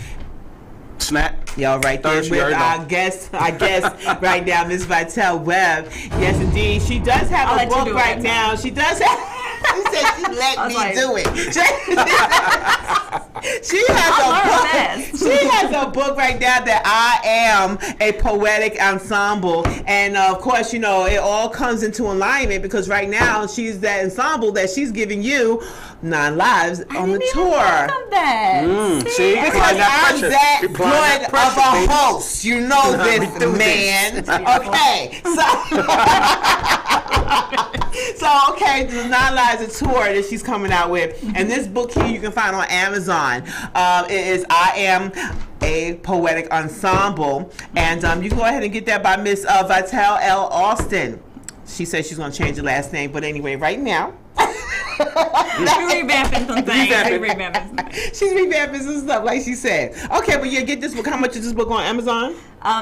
Snap. Y'all right there with our guest right now, Miss Vitel Webb. Yes, indeed. She does have a book right now. She does have... She said she let me do it. She has a book right now that I Am a Poetic Ensemble. And of course, you know, it all comes into alignment because right now she's that ensemble that she's giving you 9 lives on the tour. See? Because I'm that good of a host. You know this, man. Okay. So okay, the 9 Lives of Tour that she's coming out with. And this book here you can find on Amazon. It is I Am a Poetic Ensemble. And you can go ahead and get that by Miss Vitel L. Austin. She says she's going to change her last name. But anyway, right now. Revamping some things. She's revamping some stuff, like she said. Okay, but yeah, get this book. How much is this book on Amazon?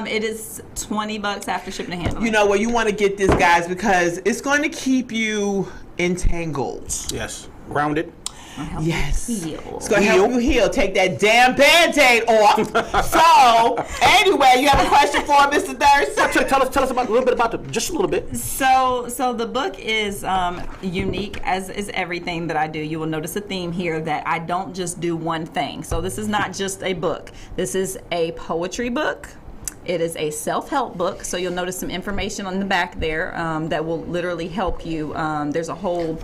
It is $20 after shipping and handling. You know, well, you want to get this, guys, because it's going to keep you entangled. Yes. Grounded. Yes. It's going to help you heal. Take that damn Band-Aid off. So, anyway, you have a question for Mr. Thirst? Tell us about a little bit about just a little bit. So the book is unique, as is everything that I do. You will notice a theme here that I don't just do one thing. So this is not just a book. This is a poetry book. It is a self-help book, so you'll notice some information on the back there that will literally help you. There's a whole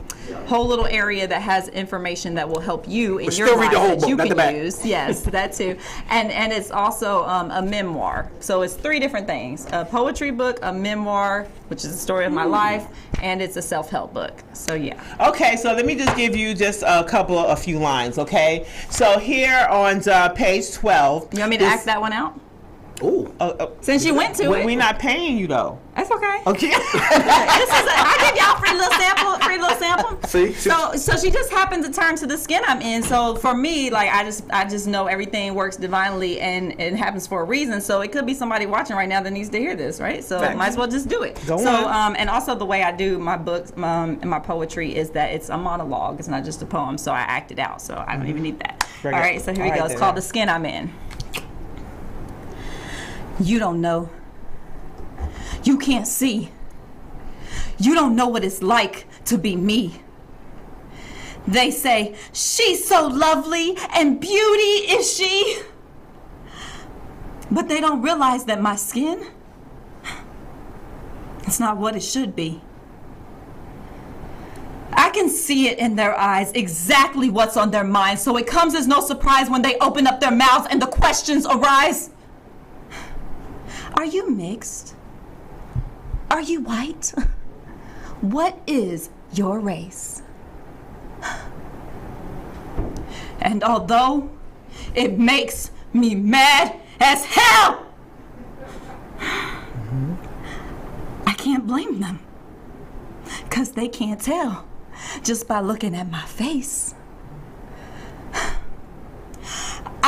little area that has information that will help you in your life that you can use. Yes, that too. And it's also a memoir. So it's 3 different things: a poetry book, a memoir, which is the story of my life, and it's a self-help book. So yeah. Okay, so let me just give you just a few lines. Okay, so here on page 12. You want me to act that one out? Ooh. Since you went to it. We're not paying you though. That's okay. Okay. I give y'all free little sample. See? So she just happened to turn to the skin I'm in. So for me, like I just know everything works divinely and it happens for a reason. So it could be somebody watching right now that needs to hear this, right? So might as well just do it. Go on. And also the way I do my books and my poetry is that it's a monologue. It's not just a poem. So I act it out. So I don't even need that. All right. So here we go. It's called The Skin I'm In. You don't know. You can't see. You don't know what it's like to be me. They say, she's so lovely and beauty is she. But they don't realize that my skin, it's not what it should be. I can see it in their eyes, exactly what's on their minds, so it comes as no surprise when they open up their mouths and the questions arise. Are you mixed? Are you white? What is your race? And although it makes me mad as hell, I can't blame them, 'cause they can't tell just by looking at my face.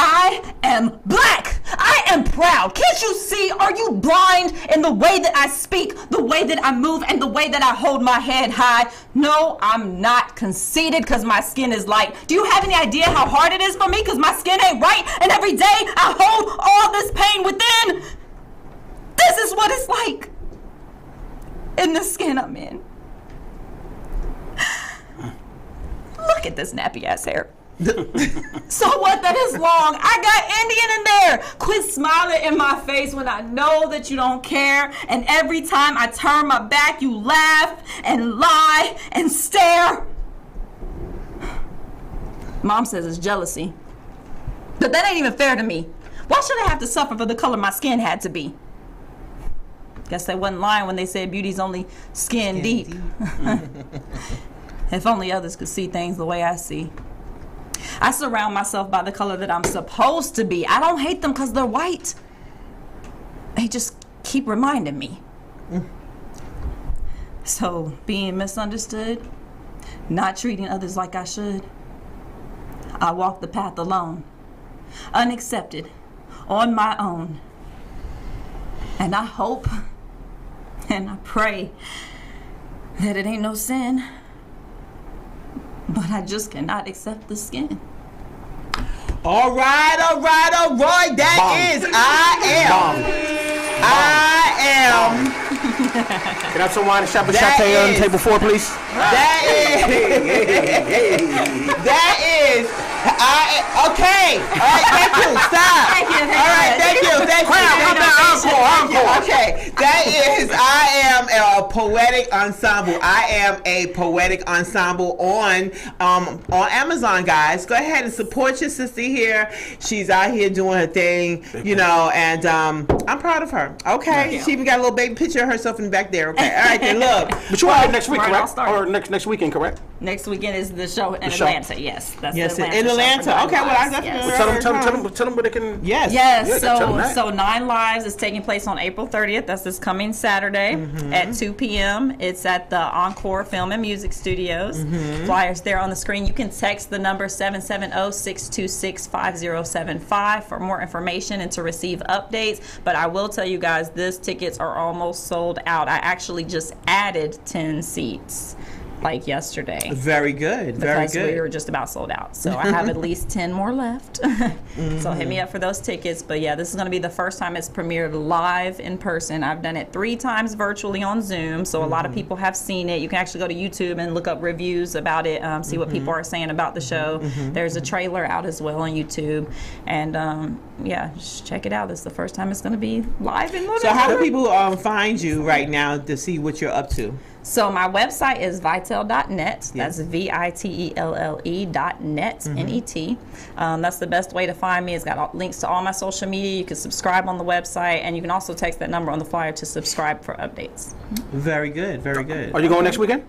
I am black. I am proud. Can't you see? Are you blind in the way that I speak, the way that I move, and the way that I hold my head high? No, I'm not conceited because my skin is light. Do you have any idea how hard it is for me because my skin ain't right? And every day I hold all this pain within. This is what it's like in the skin I'm in. Look at this nappy ass hair. So what that is long? I got Indian in there. Quit smiling in my face when I know that you don't care. And every time I turn my back, you laugh and lie and stare. Mom says it's jealousy. But that ain't even fair to me. Why should I have to suffer for the color my skin had to be? Guess they wasn't lying when they said beauty's only skin deep. If only others could see things the way I see. I surround myself by the color that I'm supposed to be. I don't hate them because they're white. They just keep reminding me. So being misunderstood, not treating others like I should, I walk the path alone, unaccepted, on my own. And I hope and I pray that it ain't no sin, but I just cannot accept the skin. All right. That is I am. Can I have some wine and shot on table 4, please? That is. Okay. All right, thank you. Stop. All right, thank you. Encore. Okay. That is I am a poetic ensemble. I am a poetic ensemble on Amazon, guys. Go ahead and support your sister here. She's out here doing her thing, you know, and I'm proud of her. Okay. She even got a little baby picture of herself in the back there. Okay. All right, then look. But you are next week, correct? Or next weekend, correct? Next weekend is the show in Atlanta. Yes, that's in Atlanta. Okay, well I definitely tell them where they can. Yes. So 9 Lives is taking place on April 30th. That's this coming Saturday at 2 p.m. It's at the Encore Film and Music Studios. Flyers there on the screen. You can text the number 770-626-5075 for more information and to receive updates. But I will tell you guys, these tickets are almost sold out. I actually just added 10 seats. Like yesterday. Very good. Because we were just about sold out. So I have at least 10 more left. So hit me up for those tickets. But yeah, this is going to be the first time it's premiered live in person. I've done it 3 times virtually on Zoom. So a lot of people have seen it. You can actually go to YouTube and look up reviews about it, see what people are saying about the show. There's a trailer out as well on YouTube. And yeah, just check it out. This is the first time it's going to be live in Louisville. So how do people find you right now to see what you're up to? So my website is vitelle.net. That's VITELLE.net, N-E-T. That's the best way to find me. It's got links to all my social media. You can subscribe on the website, and you can also text that number on the flyer to subscribe for updates. Very good. Are you going next weekend?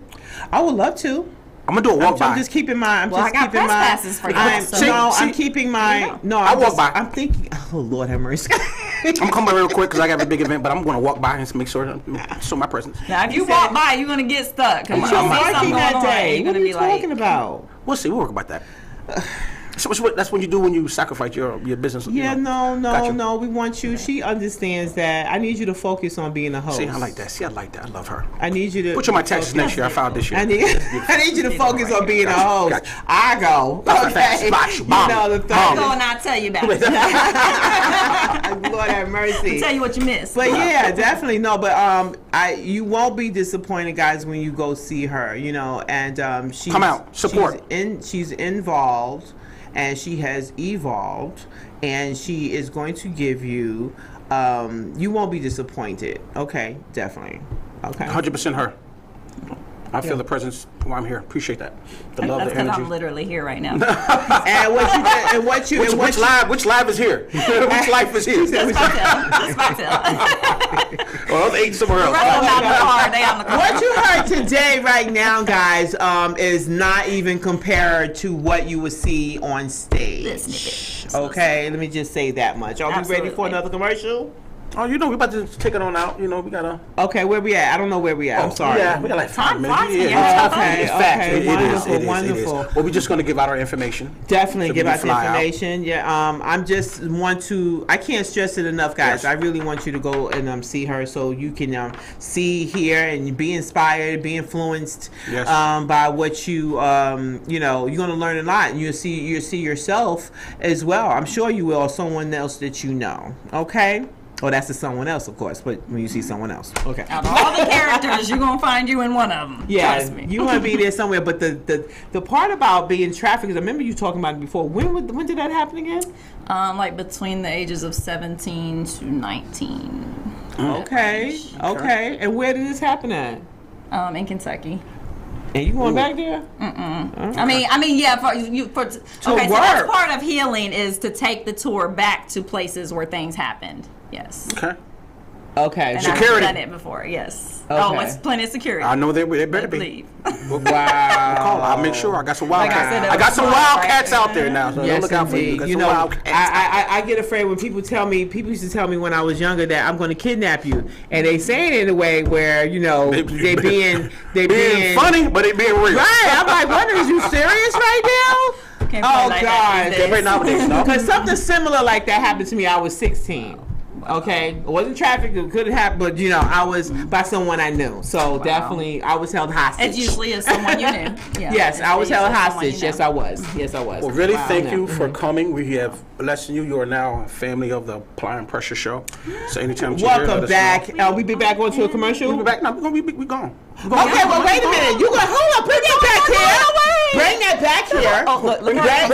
I would love to. I'm gonna do a walk by. I'm just keeping my. I got press passes for you. I'm keeping my. No, I walk by. I'm thinking. Oh Lord, have mercy. I'm coming real quick because I got a big event, but I'm going to walk by and make sure show my presence. Now, if you walk by, you're going to get stuck. You're working that day. What are you talking about? We'll see. We'll work about that. So that's what you do when you sacrifice your business. Yeah, no. We want you. She understands that. I need you to focus on being a host. See, I like that. I love her. I need you to put you on my taxes next year. I filed this year. I need you to focus on being a host. Gotcha. I go. Okay. You know the thing. I go and I'll tell you about it. Lord have mercy. I'll tell you what you missed. But yeah, definitely no. But you won't be disappointed, guys, when you go see her. You know, and she's come out support. She's involved. And she has evolved, and she is going to give you, you won't be disappointed. Okay, definitely. Okay. 100% her. I feel the presence while I'm here. Appreciate that. The love, the energy. I'm literally here right now. Which live is here? Which life is here? That's my tell. Well, they ate somewhere else. What you heard today, right now, guys, is not even compared to what you would see on stage. Okay, let me just say that much. Are we ready for another commercial? Oh, you know, we're about to take it on out. You know, we gotta. Okay, where we at? I don't know where we at. I'm sorry. Yeah, we got like 5 minutes. Okay. Wonderful. Well, we're just gonna give out our information. Definitely give out the information. Yeah. I'm just want to. I can't stress it enough, guys. Yes. I really want you to go and see her so you can see, hear, and be inspired, be influenced by what you you know. You're gonna learn a lot, and you see yourself as well. I'm sure you will. Or someone else that you know. Okay. Oh, that's to someone else, of course, but when you see someone else. Okay. Out of all the characters, you're going to find you in one of them. Yeah, trust me. You want to be there somewhere. But the part about being trafficked, I remember you talking about it before. When did that happen again? Like between the ages of 17 to 19. Okay. And where did this happen at? In Kentucky. And you going back there? Mm-mm. I mean, yeah. So that's part of healing is to take the tour back to places where things happened. Yes. Okay. And security. I've done it before. Yes. Okay. Oh, it's plenty of security. I know they better be. Wow. I'll make sure. I got some wildcats. I got some wildcats out there now. So yes, look out for you. You know, I get afraid when people used to tell me when I was younger that I'm going to kidnap you, and they say it in a way where they being funny, but they being real. Right. I'm like, what? Is you serious right now? Oh God! Because something similar like that happened to me. I was 16. Okay, it wasn't traffic. It could have happened, but you know, I was by someone I knew. So definitely, I was held hostage. It usually is someone you knew. Yeah. Yes, I was held hostage. Yes, I was. Yes, I was. Well, really, thank you for coming. We have blessed you. You are now a family of the Apply and Pressure Show. So anytime you welcome back. We be back on to a commercial. We'll be back. No, we gone. Okay, well, wait a minute. You gonna hold up? Bring that back here. Bring that back here. Bring it back.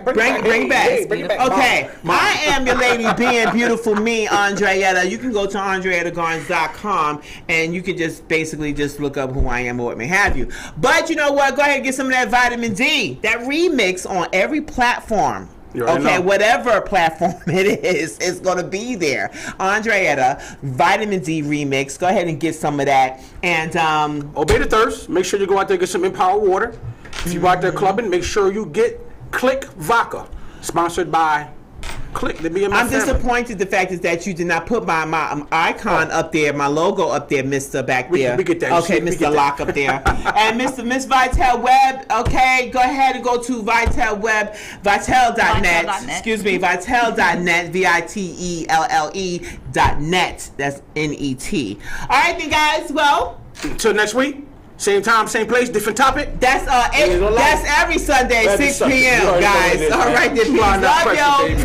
Bring it back. Bring it back. Okay, I am your lady, being beautiful me, Andreetta. You can go to AndreettaGarnes.com and you can just basically just look up who I am or what may have you. But you know what? Go ahead and get some of that vitamin D. That remix on every platform. Okay, whatever platform it is, it's going to be there. Andreetta, Vitamin D Remix. Go ahead and get some of that. And obey the thirst. Make sure you go out there and get some Empower Water. If you're out there clubbing, make sure you get Click Vodka. Sponsored by Click. I'm disappointed the fact is that you did not put my icon up there, my logo up there, Mr. Back there. We get that. Okay, Mr. Lock up there. And Miss Vitel Webb, okay, go ahead and go to Vitel Webb, Vitel.net. Excuse me, Vitel.net, VITELLE.net. That's NET. All right, then, guys. Well, until next week. Same time, same place, different topic. That's every Sunday, 6 p.m., guys. All right, then. Love you.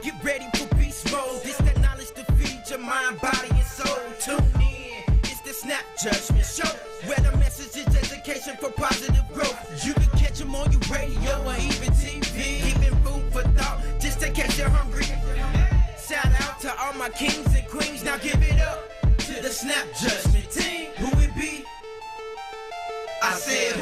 Get ready for beast mode. This that knowledge to feed your mind, body, and soul. Tune in. It's the Snap Judgment Show, where the message is education for positive growth. You can catch them on your radio or even TV. Giving food for thought, just in case you're hungry. Shout out to all my kings and queens. Now give it up to the Snap Judgment team. Who it be? I said